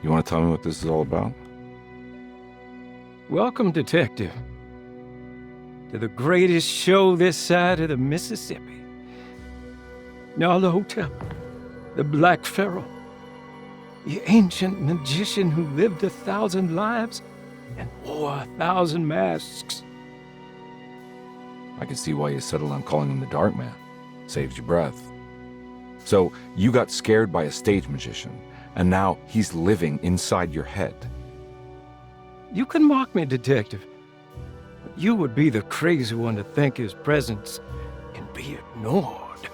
You want to tell me what this is all about? Welcome, Detective, to the greatest show this side of the Mississippi. Hotep, the Black Pharaoh, the ancient magician who lived 1,000 lives and wore 1,000 masks. I can see why you settled on calling him the Dark Man. Saves your breath. So, you got scared by a stage magician, and now he's living inside your head. You can mock me, Detective, but you would be the crazy one to think his presence can be ignored.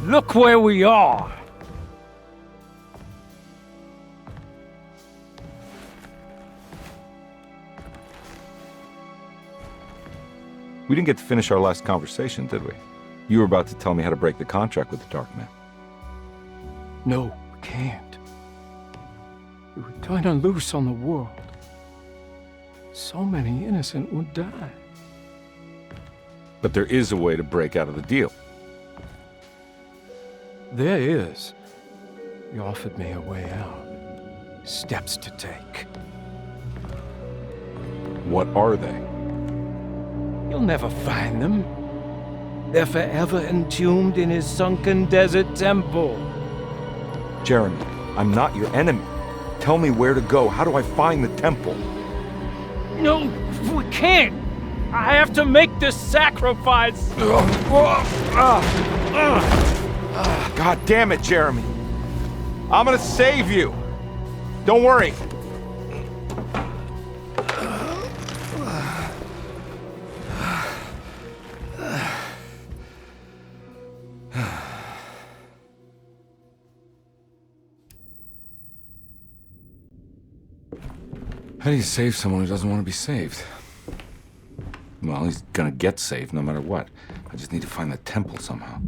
Look where we are! We didn't get to finish our last conversation, did we? You were about to tell me how to break the contract with the Dark Man. No, we can't. You would turn her loose on the world. So many innocent would die. But there is a way to break out of the deal. There is. You offered me a way out. Steps to take. What are they? You'll never find them. They're forever entombed in his sunken desert temple. Jeremy, I'm not your enemy. Tell me where to go. How do I find the temple? No, we can't. I have to make this sacrifice. God damn it, Jeremy. I'm gonna save you. Don't worry. How do you save someone who doesn't want to be saved? Well, he's gonna get saved no matter what. I just need to find the temple somehow.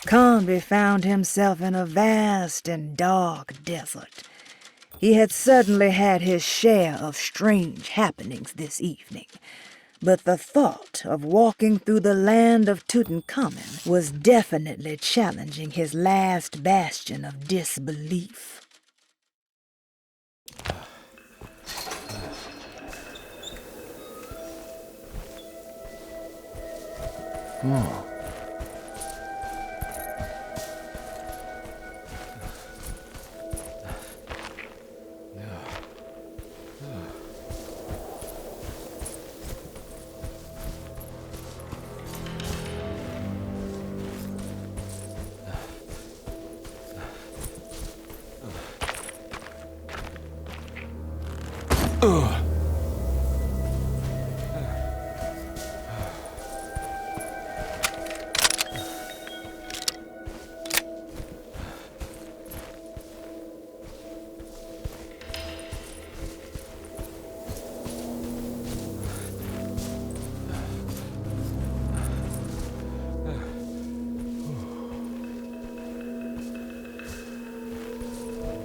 Conby found himself in a vast and dark desert. He had certainly had his share of strange happenings this evening, but the thought of walking through the land of Tutankhamun was definitely challenging his last bastion of disbelief. Oh.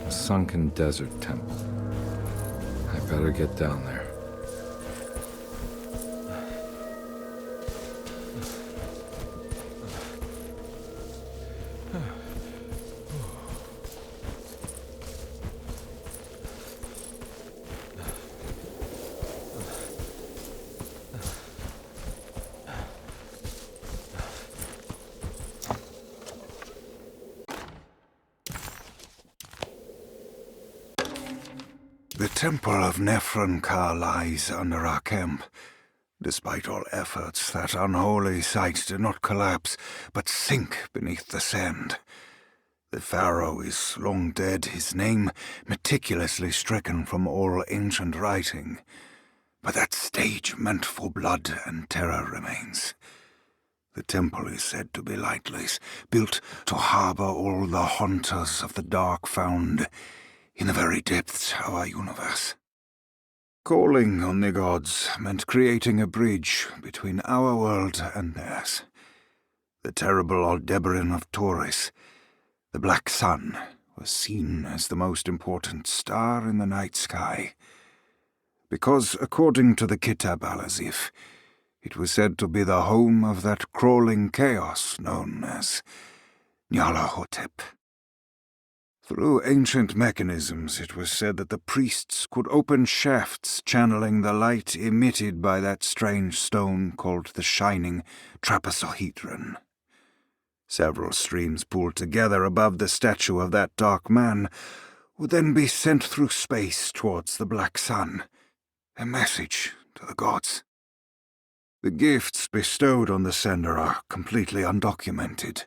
A sunken desert temple. I better get down there. The Temple of Nephron-Ka lies under our camp. Despite all efforts, that unholy site did not collapse, but sink beneath the sand. The pharaoh is long dead, his name meticulously stricken from all ancient writing. But that stage meant for blood and terror remains. The temple is said to be lightless, built to harbor all the haunters of the dark found in the very depths of our universe. Calling on the gods meant creating a bridge between our world and theirs. The terrible Aldebaran of Taurus, the Black Sun, was seen as the most important star in the night sky, because, according to the Kitab al-Azif, it was said to be the home of that crawling chaos known as Nyarlathotep. Through ancient mechanisms, it was said that the priests could open shafts channeling the light emitted by that strange stone called the Shining Trapezohedron. Several streams pooled together above the statue of that dark man would then be sent through space towards the Black Sun, a message to the gods. The gifts bestowed on the sender are completely undocumented,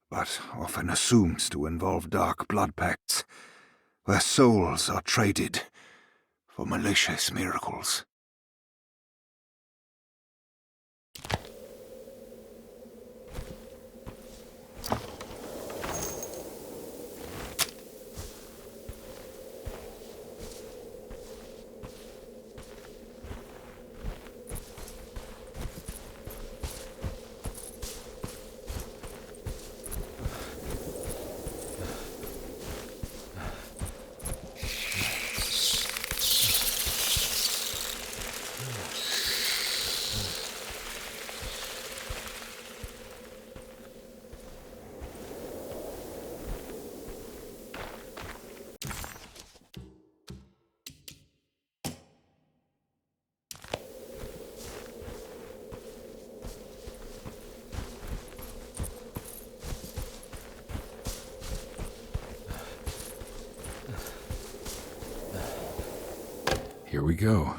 but often assumed to involve dark blood pacts, where souls are traded for malicious miracles. Here we go.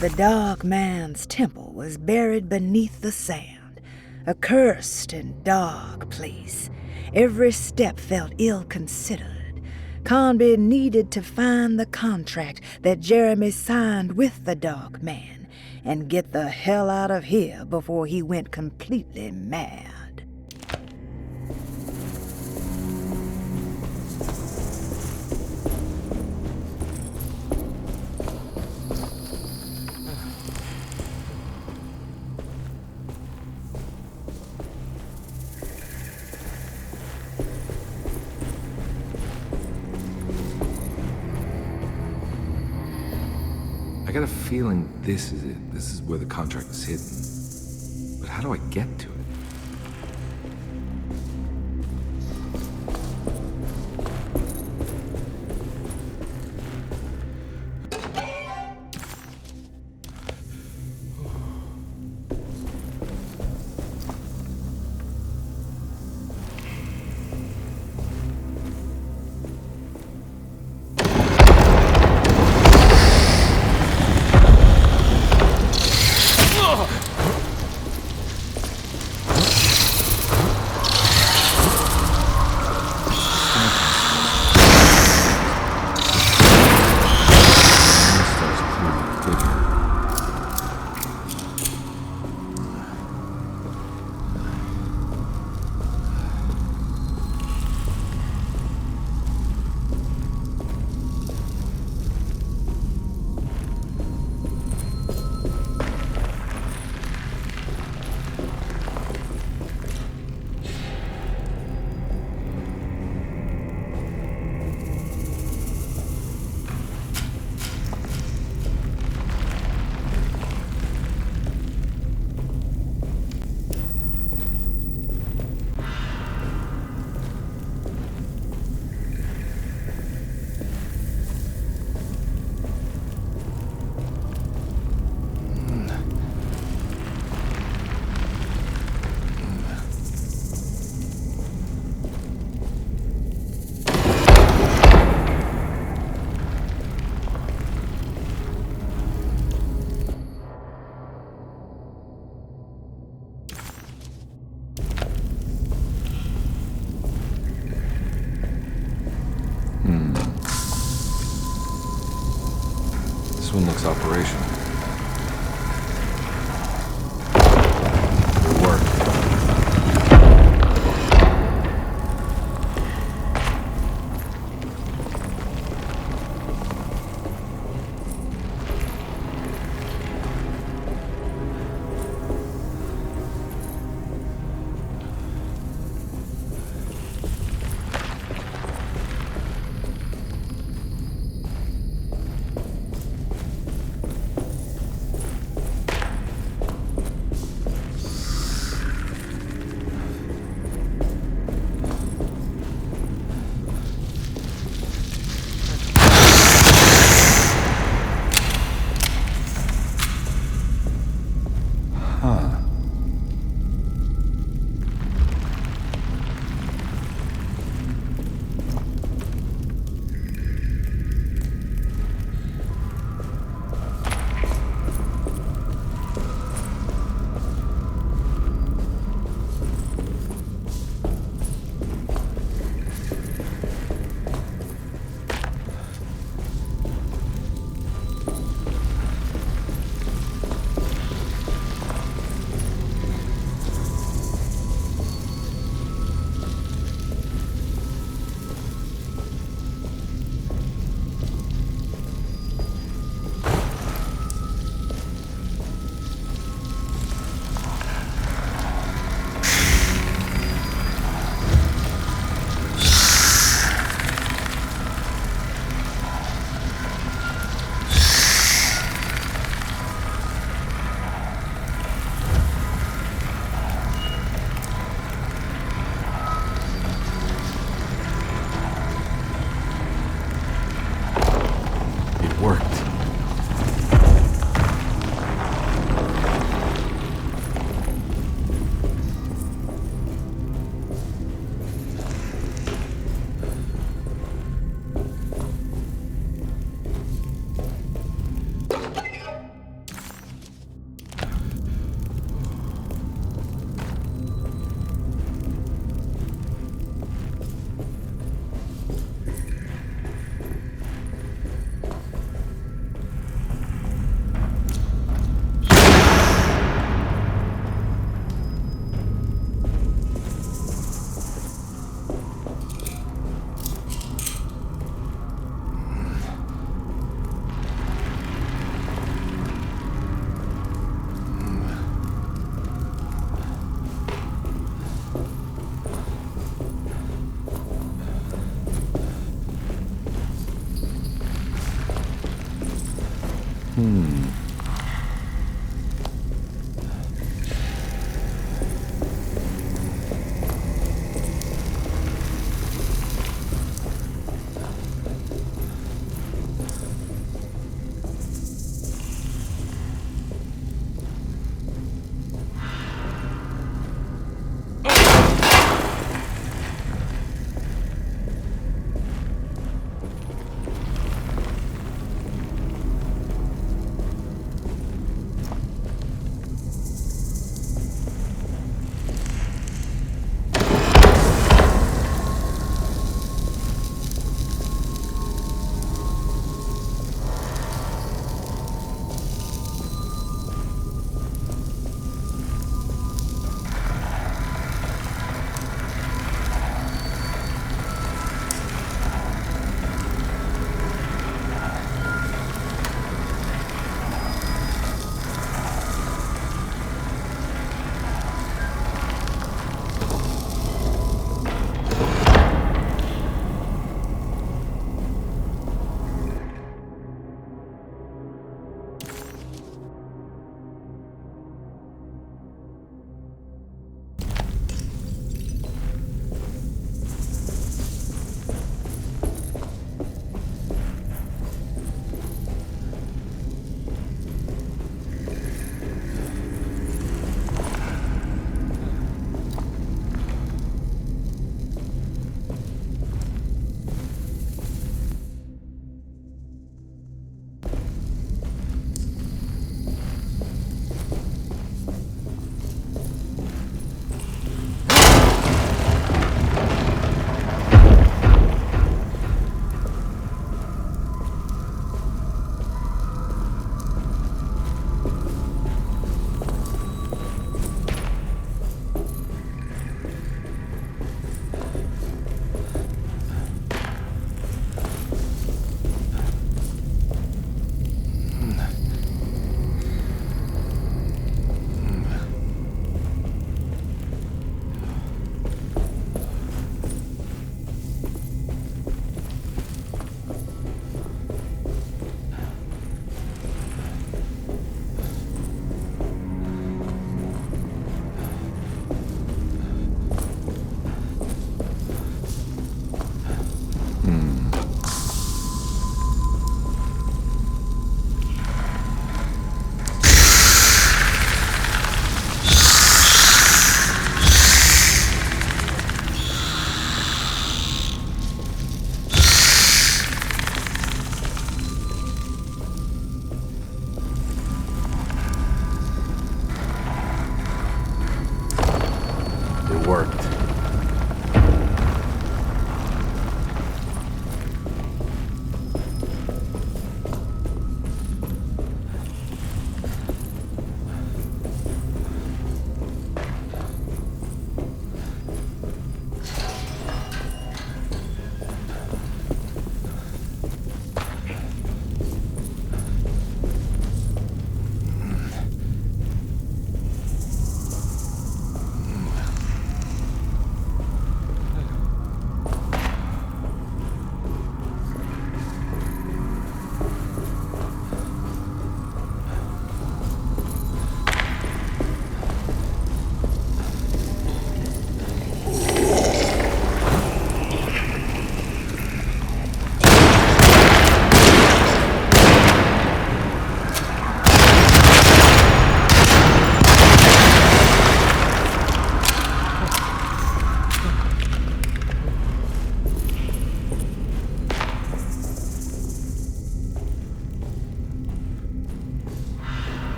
The Dark Man's temple was buried beneath the sand, a cursed and dark place. Every step felt ill-considered. Conby needed to find the contract that Jeremy signed with the Dark Man and get the hell out of here before he went completely mad. I got a feeling this is it. This is where the contract is hidden. But how do I get to it? This one looks operational. Good work. worked.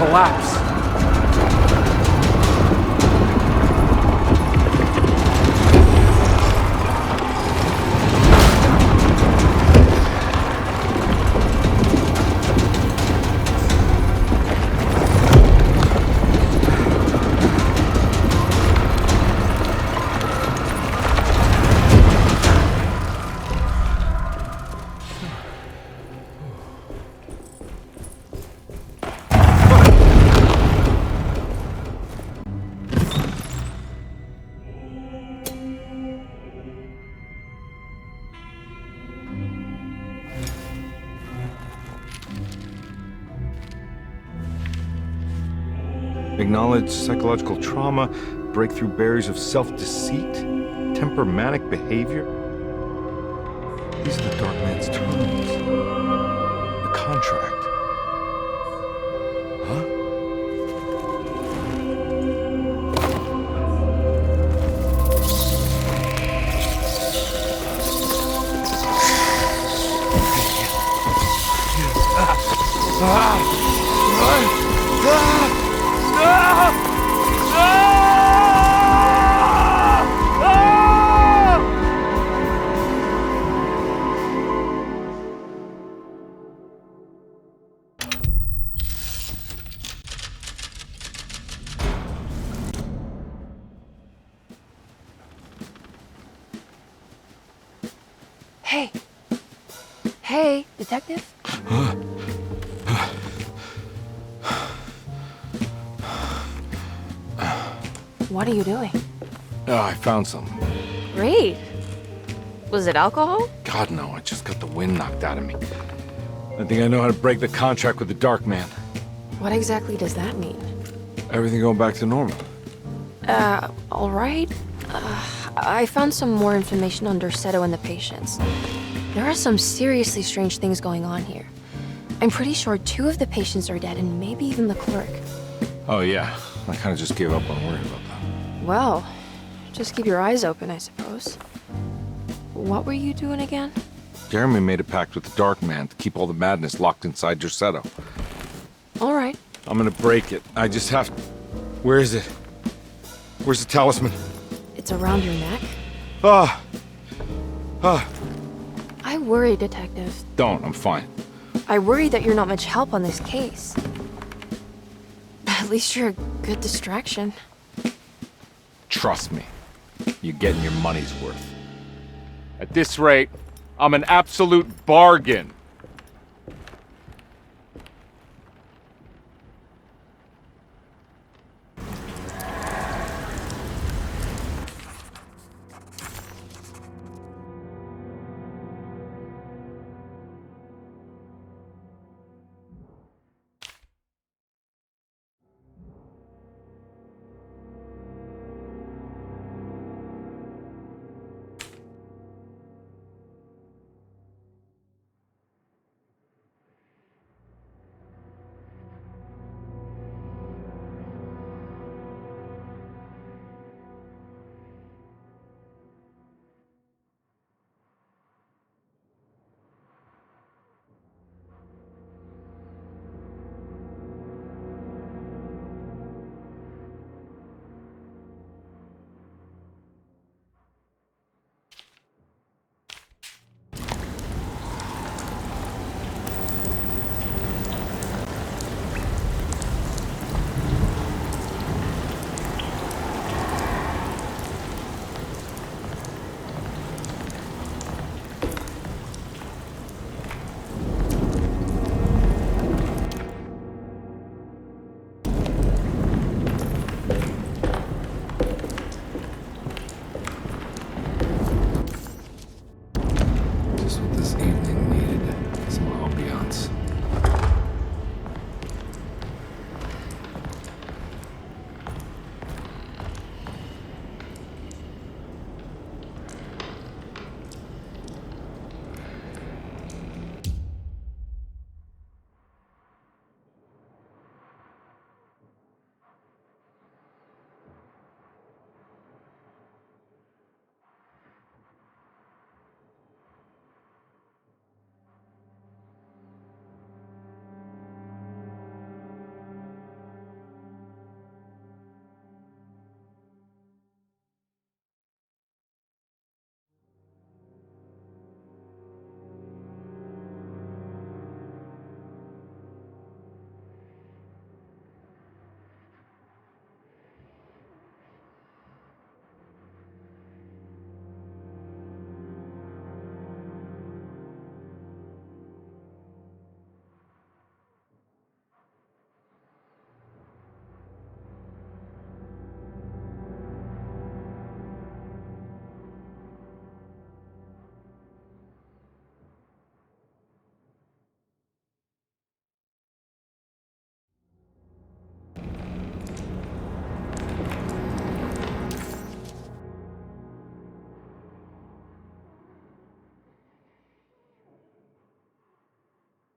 collapse. Acknowledge psychological trauma, breakthrough barriers of self-deceit, temperamental behavior. These are the Dark Man's terms. The contract. Huh? Hey. Hey, detective? What are you doing? Oh, I found some. Great. Was it alcohol? God, no, I just got the wind knocked out of me. I think I know how to break the contract with the Dark Man. What exactly does that mean? Everything going back to normal. All right. I found some more information on Dorsetto and the patients. There are some seriously strange things going on here. I'm pretty sure 2 of the patients are dead and maybe even the clerk. Oh, yeah. I kind of just gave up on worrying about that. Well, just keep your eyes open, I suppose. What were you doing again? Jeremy made a pact with the Dark Man to keep all the madness locked inside Dorsetto. All right. I'm gonna break it. I just have to... Where is it? Where's the talisman? It's around your neck? Ah! Ah! I worry, detective. Don't, I'm fine. I worry that you're not much help on this case. At least you're a good distraction. Trust me. You're getting your money's worth. At this rate, I'm an absolute bargain.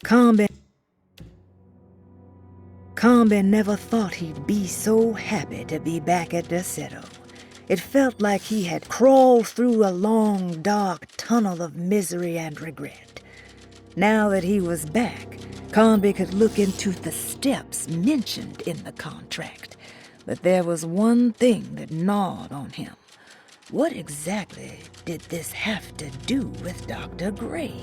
Combe never thought he'd be so happy to be back at Deseto. It felt like he had crawled through a long, dark tunnel of misery and regret. Now that he was back, Combe could look into the steps mentioned in the contract. But there was one thing that gnawed on him. What exactly did this have to do with Dr. Gray?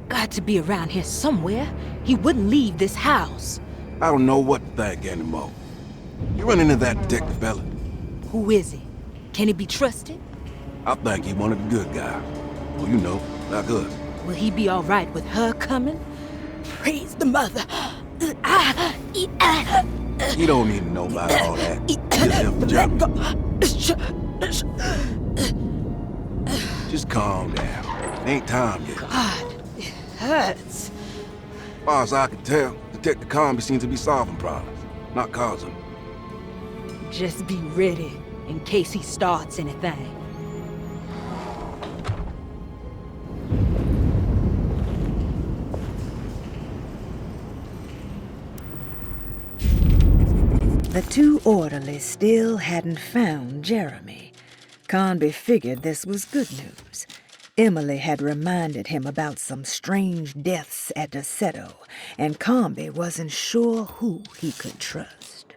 Got to be around here somewhere. He wouldn't leave this house. I don't know what to think anymore. You run into that detective fella? Who is he? Can he be trusted? I think he one of the good guys. Well, you know, like us. Will he be all right with her coming? Praise the mother. He don't need to know about all that. Just help the German. Just calm down. It ain't time yet. God, it hurts. As far as I can tell, Detective Combe seems to be solving problems, not causing them. Just be ready in case he starts anything. The two orderlies still hadn't found Jeremy. Conby figured this was good news. Emily had reminded him about some strange deaths at Deseto, and Conby wasn't sure who he could trust.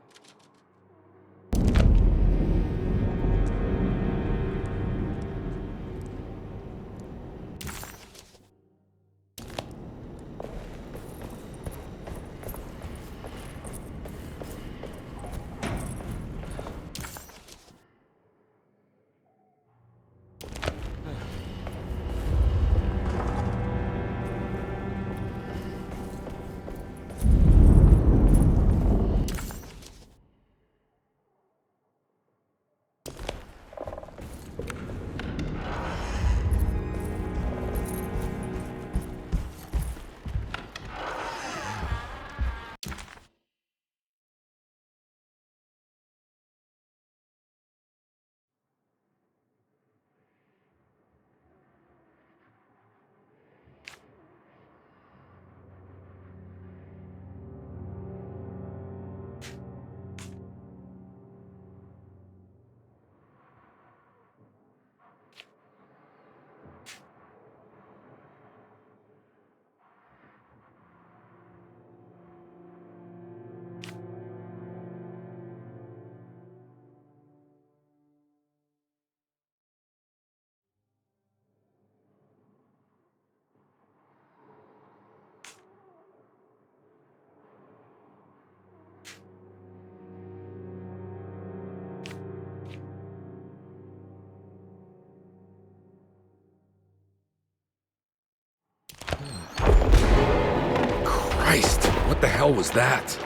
Christ, what the hell was that?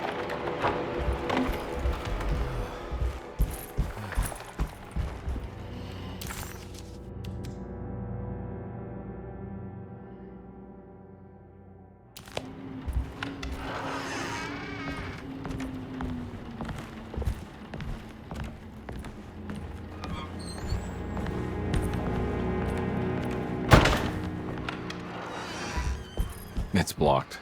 It's blocked.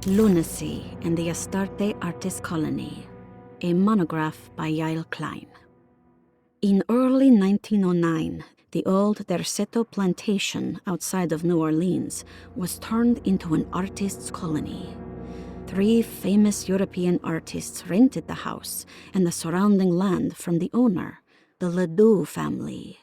Lunacy in the Astarte Artist Colony, a monograph by Yael Klein. In early 1909, the old Derceto plantation outside of New Orleans was turned into an artist's colony. 3 famous European artists rented the house and the surrounding land from the owner, the Ledoux family.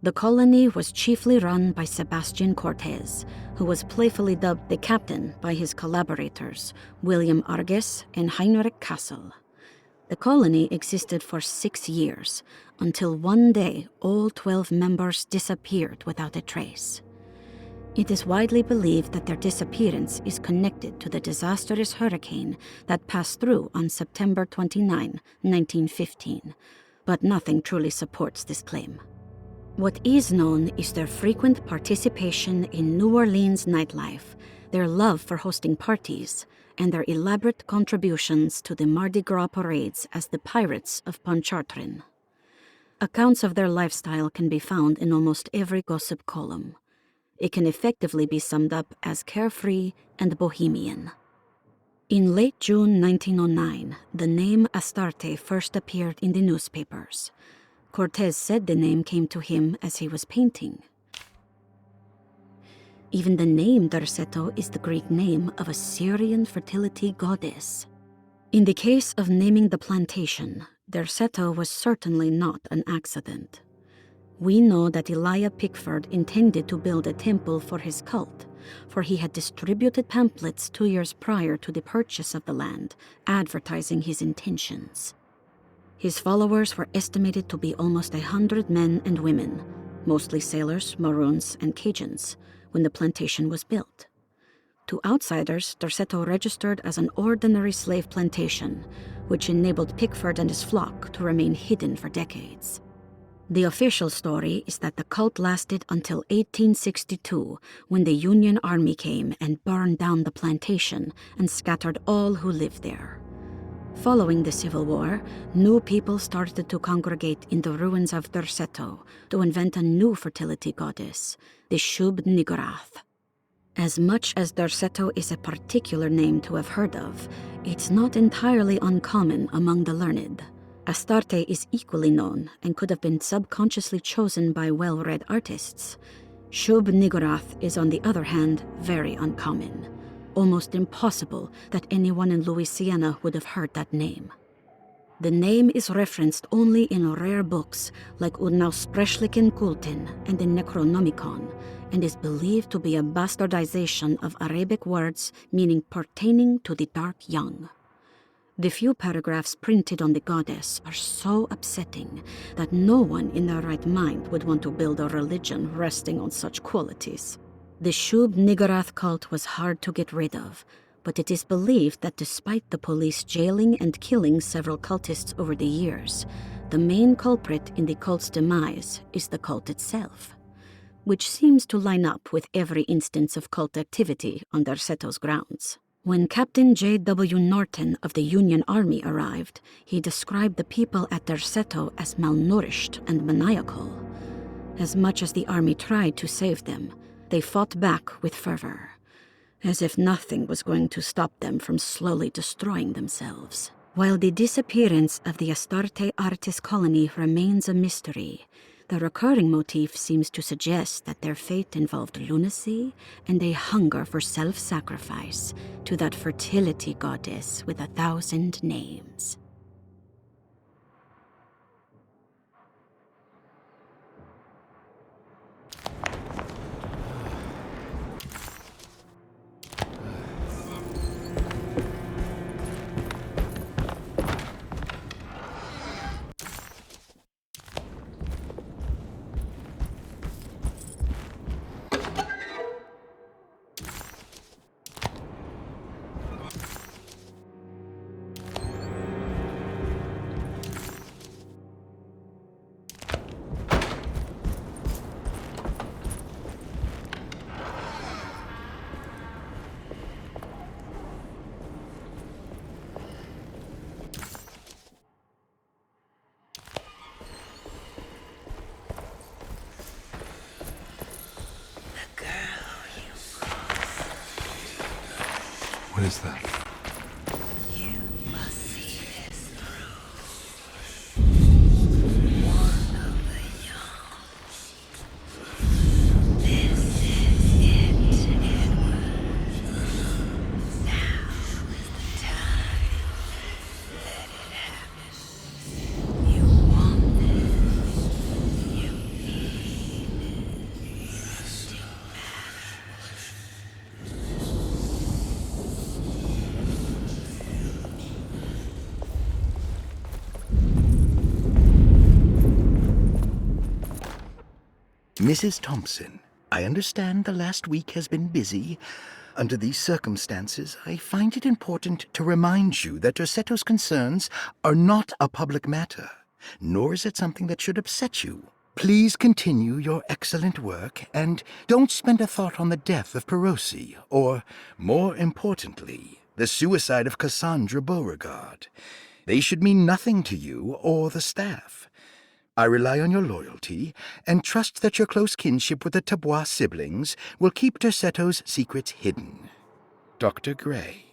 The colony was chiefly run by Sebastian Cortez, who was playfully dubbed the captain by his collaborators, William Arges and Heinrich Kassel. The colony existed for 6 years, until one day all 12 members disappeared without a trace. It is widely believed that their disappearance is connected to the disastrous hurricane that passed through on September 29, 1915, but nothing truly supports this claim. What is known is their frequent participation in New Orleans nightlife, their love for hosting parties, and their elaborate contributions to the Mardi Gras parades as the Pirates of Pontchartrain. Accounts of their lifestyle can be found in almost every gossip column. It can effectively be summed up as carefree and bohemian. In late June 1909, the name Astarte first appeared in the newspapers. Cortez said the name came to him as he was painting. Even the name Derceto is the Greek name of a Syrian fertility goddess. In the case of naming the plantation, Derceto was certainly not an accident. We know that Elijah Pickford intended to build a temple for his cult, for he had distributed pamphlets 2 years prior to the purchase of the land, advertising his intentions. His followers were estimated to be almost 100 men and women, mostly sailors, Maroons, and Cajuns, when the plantation was built. To outsiders, Derceto registered as an ordinary slave plantation, which enabled Pickford and his flock to remain hidden for decades. The official story is that the cult lasted until 1862, when the Union Army came and burned down the plantation and scattered all who lived there. Following the Civil War, new people started to congregate in the ruins of Derceto to invent a new fertility goddess, the Shub-Niggurath. As much as Derceto is a particular name to have heard of, it's not entirely uncommon among the learned. Astarte is equally known and could have been subconsciously chosen by well-read artists. Shub-Niggurath is, on the other hand, very uncommon. Almost impossible that anyone in Louisiana would have heard that name. The name is referenced only in rare books like Unaussprechlichen Kulten and the Necronomicon, and is believed to be a bastardization of Arabic words meaning pertaining to the dark young. The few paragraphs printed on the goddess are so upsetting that no one in their right mind would want to build a religion resting on such qualities. The Shub-Niggurath cult was hard to get rid of, but it is believed that despite the police jailing and killing several cultists over the years, the main culprit in the cult's demise is the cult itself, which seems to line up with every instance of cult activity on Derceto's grounds. When Captain J.W. Norton of the Union Army arrived, he described the people at Derceto as malnourished and maniacal. As much as the army tried to save them, they fought back with fervor, as if nothing was going to stop them from slowly destroying themselves. While the disappearance of the Astarte artist colony remains a mystery, the recurring motif seems to suggest that their fate involved lunacy and a hunger for self-sacrifice to that fertility goddess with 1,000 names. What is that? You must see this through. One of the young. This is it, Edward. Now is the Mrs. Thompson, I understand the last week has been busy. Under these circumstances, I find it important to remind you that Dorsetto's concerns are not a public matter, nor is it something that should upset you. Please continue your excellent work, and don't spend a thought on the death of Perosi, or, more importantly, the suicide of Cassandra Beauregard. They should mean nothing to you or the staff. I rely on your loyalty, and trust that your close kinship with the Tabois siblings will keep Dorsetto's secrets hidden. Dr. Gray.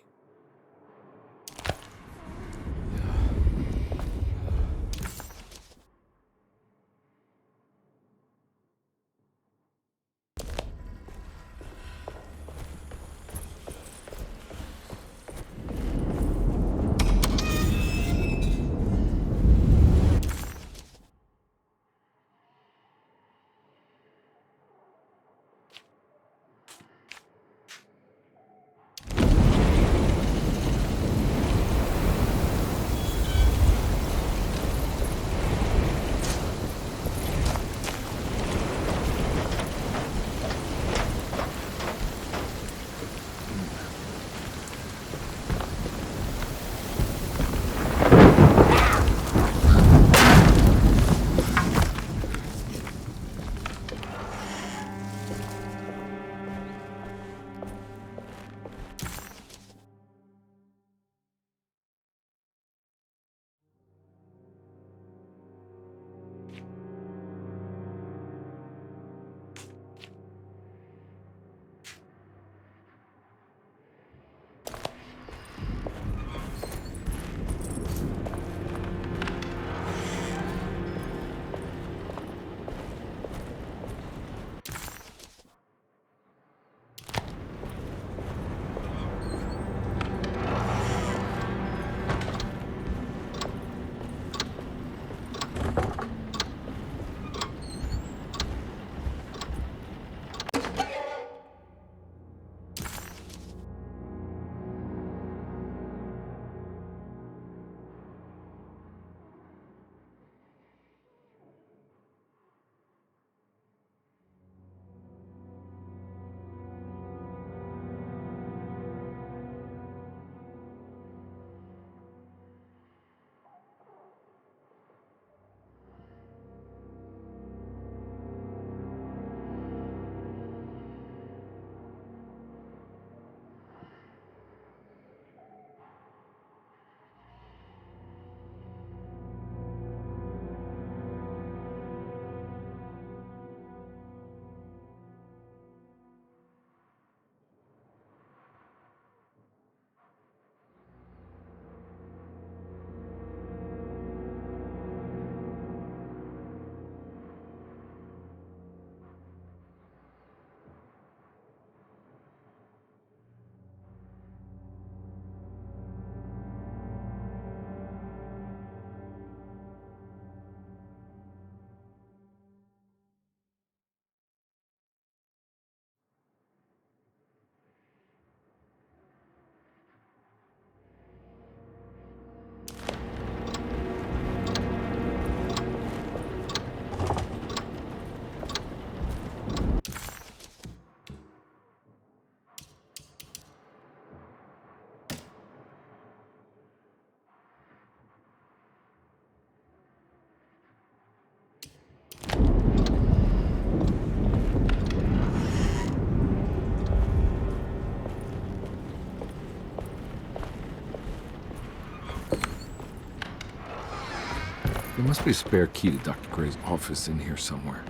There must be a spare key to Dr. Gray's office in here somewhere.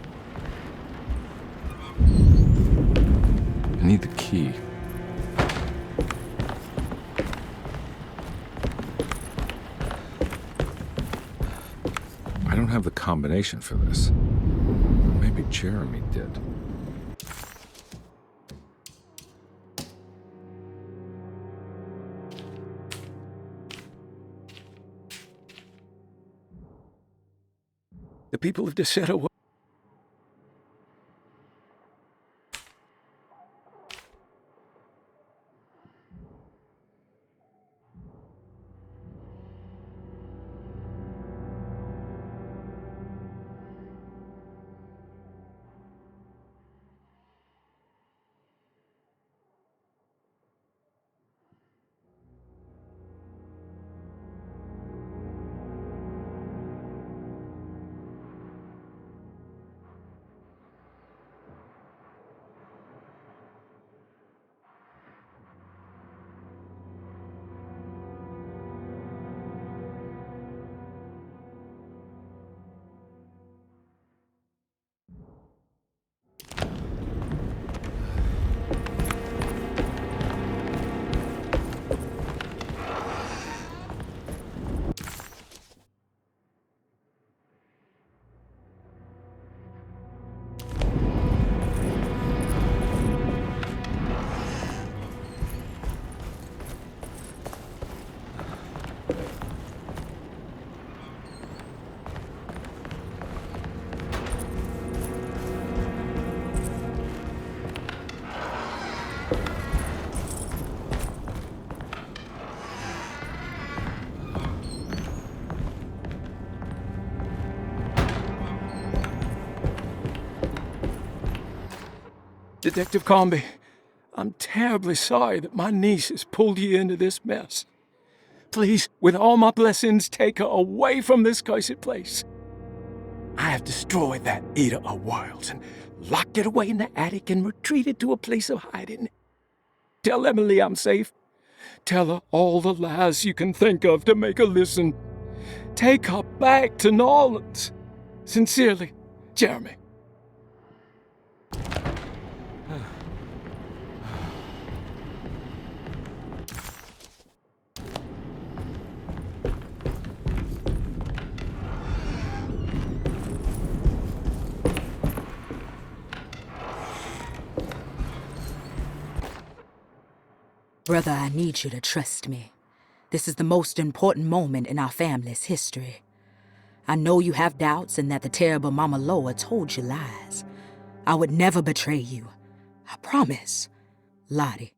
I need the key. I don't have the combination for this. Maybe Jeremy did. The people of Dorsetto. Detective Comby, I'm terribly sorry that my niece has pulled you into this mess. Please, with all my blessings, take her away from this cursed place. I have destroyed that eater of worlds and locked it away in the attic and retreated to a place of hiding. Tell Emily I'm safe. Tell her all the lies you can think of to make her listen. Take her back to New Orleans. Sincerely, Jeremy. Brother, I need you to trust me. This is the most important moment in our family's history. I know you have doubts and that the terrible Mama Loa told you lies. I would never betray you. I promise. Lottie.